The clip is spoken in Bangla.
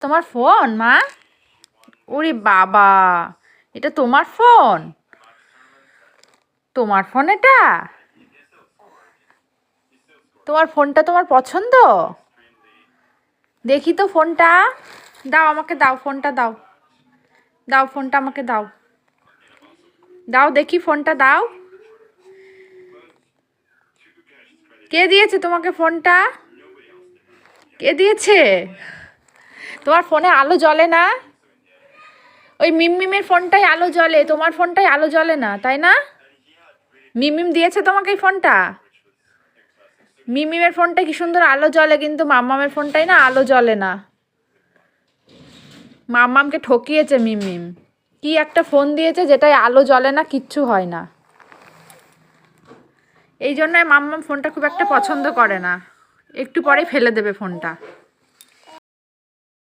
তোমার ফোন মা? ওরে বাবা, এটা তোমার ফোন? তোমার ফোন এটা? তোমার ফোনটা তোমার পছন্দ? দেখি তো ফোনটা। দাও আমাকে, দাও ফোনটা, দাও দাও ফোনটা আমাকে দাও। দাও দেখি ফোনটা দাও। কে দিয়েছে তোমাকে ফোনটা? কে দিয়েছে? তোমার ফোনে আলো জ্বলে না? ওই মিমমিমের ফোনটাই আলো জ্বলে, তোমার ফোনটাই আলো জ্বলে না, তাই না? মিমমিম দিয়েছে তোমাকে এই ফোনটা? মিমিমের ফোনটা কি সুন্দর আলো জ্বলে, কিন্তু মাম্মামের ফোনটাই না আলো জ্বলে না। মাম্মামকে ঠকিয়েছে মিমমিম। কি একটা ফোন দিয়েছে যেটাই আলো জ্বলে না, কিচ্ছু হয় না। এই জন্য মাম্মাম ফোনটা খুব একটা পছন্দ করে না, একটু পরেই ফেলে দেবে ফোনটা।